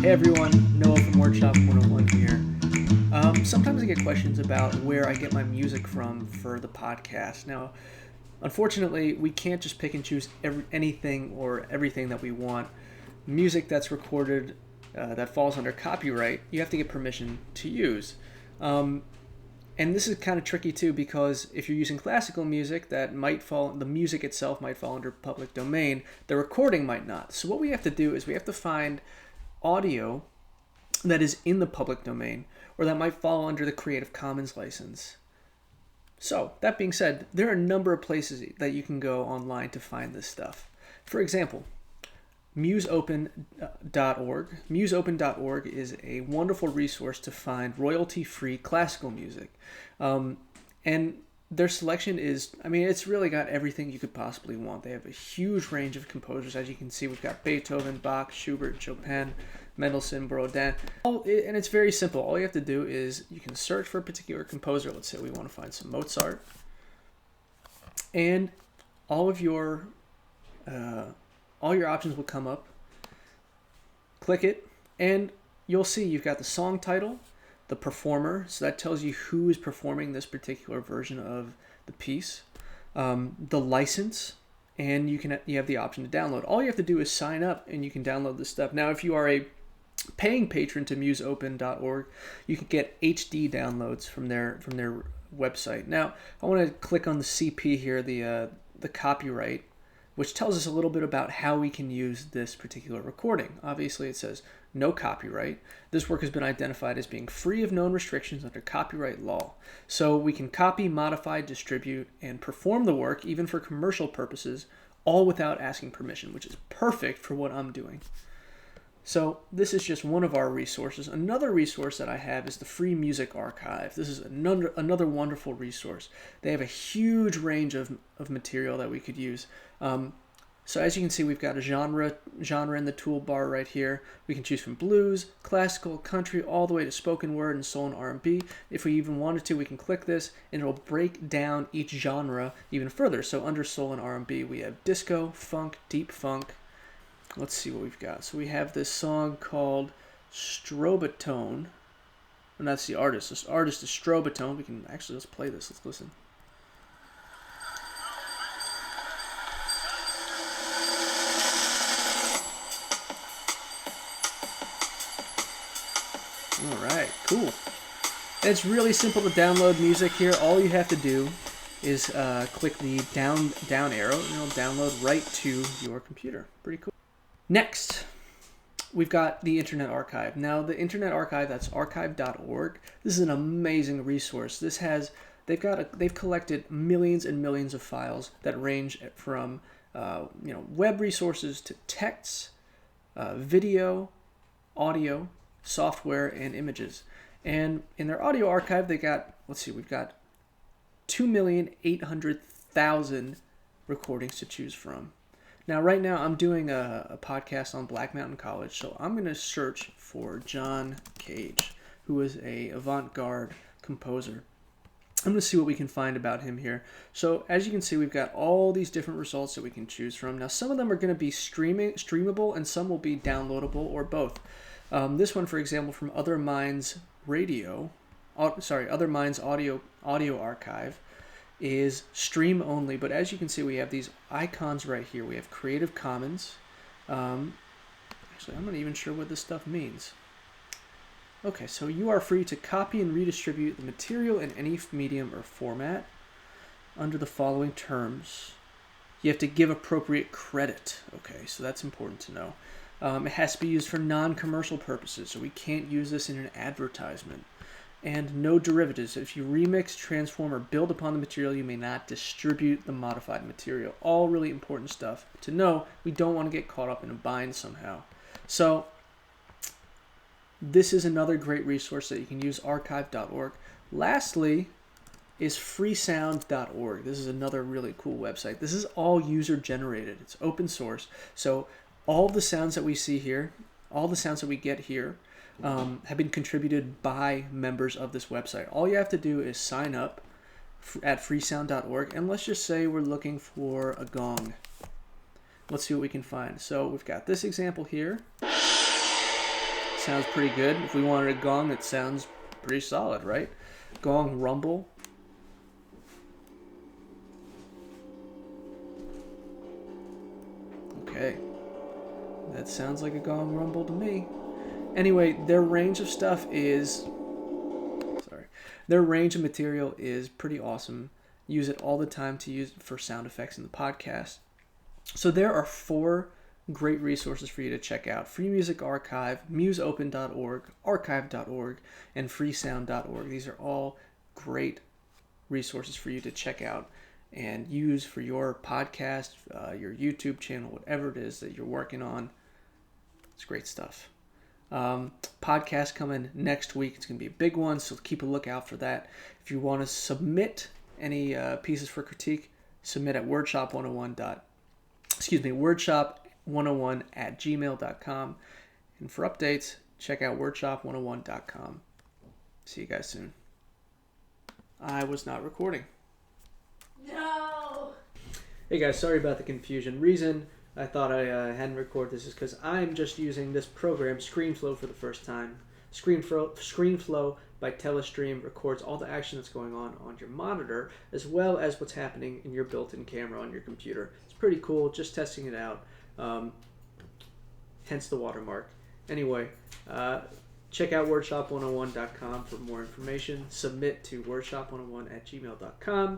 Hey everyone, Noah from Workshop 101 here. Sometimes I get questions about where I get my music from for the podcast. Now, unfortunately, we can't just pick and choose anything or everything that we want. Music that's recorded that falls under copyright, you have to get permission to use. And this is kind of tricky too, because if you're using classical music, the music itself might fall under public domain, the recording might not. So what we have to do is we have to find audio that is in the public domain, or that might fall under the Creative Commons license. So, that being said, there are a number of places that you can go online to find this stuff. For example, museopen.org. Museopen.org is a wonderful resource to find royalty-free classical music. And their selection is, it's really got everything you could possibly want. They have a huge range of composers. As you can see, we've got Beethoven, Bach, Schubert, Chopin, Mendelssohn, Borodin. And it's very simple. All you have to do is you can search for a particular composer. Let's say we want to find some Mozart. And all your options will come up. Click it, and you'll see you've got the song title, the performer, so that tells you who is performing this particular version of the piece, the license, and you have the option to download. All you have to do is sign up, and you can download this stuff. Now, if you are a paying patron to museopen.org, you can get HD downloads from their website. Now, I want to click on the CP here, the copyright, which tells us a little bit about how we can use this particular recording. Obviously, it says no copyright. This work has been identified as being free of known restrictions under copyright law. So we can copy, modify, distribute, and perform the work, even for commercial purposes, all without asking permission, which is perfect for what I'm doing. So this is just one of our resources. Another resource that I have is the Free Music Archive. This is another wonderful resource. They have a huge range of material that we could use. So as you can see, we've got a genre in the toolbar right here. We can choose from blues, classical, country, all the way to spoken word and soul and R&B. If we even wanted to, we can click this and it'll break down each genre even further. So under soul and R&B, we have disco, funk, deep funk. Let's see what we've got. So we have this song called Strobotone, and that's the artist. This artist is Strobotone. Let's play this. Let's listen. All right, cool. And it's really simple to download music here. All you have to do is click the down arrow, and it'll download right to your computer. Pretty cool. Next, we've got the Internet Archive. Now, the Internet Archive, that's archive.org. This is an amazing resource. They've collected millions and millions of files that range from web resources to texts, video, audio, software, and images. And in their audio archive, we've got 2,800,000 recordings to choose from. Now, right now, I'm doing a podcast on Black Mountain College, so I'm going to search for John Cage, who is a avant-garde composer. I'm going to see what we can find about him here. So, as you can see, we've got all these different results that we can choose from. Now, some of them are going to be streamable, and some will be downloadable, or both. This one, for example, from Other Minds Audio Archive, is stream only, but as you can see, we have these icons right here. We have Creative Commons. Actually, I'm not even sure what this stuff means. Okay, so you are free to copy and redistribute the material in any medium or format under the following terms. You have to give appropriate credit. Okay, so that's important to know. It has to be used for non-commercial purposes, so we can't use this in an advertisement. And no derivatives. If you remix, transform, or build upon the material, you may not distribute the modified material. All really important stuff to know. We don't want to get caught up in a bind somehow. So this is another great resource that you can use, archive.org. Lastly is freesound.org. This is another really cool website. This is all user-generated. It's open source. So all the sounds that we see here, all the sounds that we get here, have been contributed by members of this website. All you have to do is sign up at freesound.org, and let's just say we're looking for a gong. Let's see what we can find. So we've got this example here. sounds pretty good. If we wanted a gong, it sounds pretty solid, right? Gong rumble. Okay. That sounds like a gong rumble to me. Anyway, their range of stuff is... Their range of material is pretty awesome. Use it all the time to use for sound effects in the podcast. So there are 4 great resources for you to check out. Free Music Archive, museopen.org, archive.org, and freesound.org. These are all great resources for you to check out and use for your podcast, your YouTube channel, whatever it is that you're working on. It's great stuff. Podcast coming next week. It's going to be a big one, so keep a lookout for that. If you want to submit any pieces for critique, submit at wordshop101@gmail.com. And for updates, check out wordshop101.com. See you guys soon. I was not recording. No! Hey guys, sorry about the confusion. Reason I thought I hadn't recorded this is because I'm just using this program, ScreenFlow, for the first time. ScreenFlow by Telestream records all the action that's going on your monitor, as well as what's happening in your built-in camera on your computer. It's pretty cool, just testing it out. Hence the watermark. Anyway, check out wordshop101.com for more information. Submit to wordshop101@gmail.com.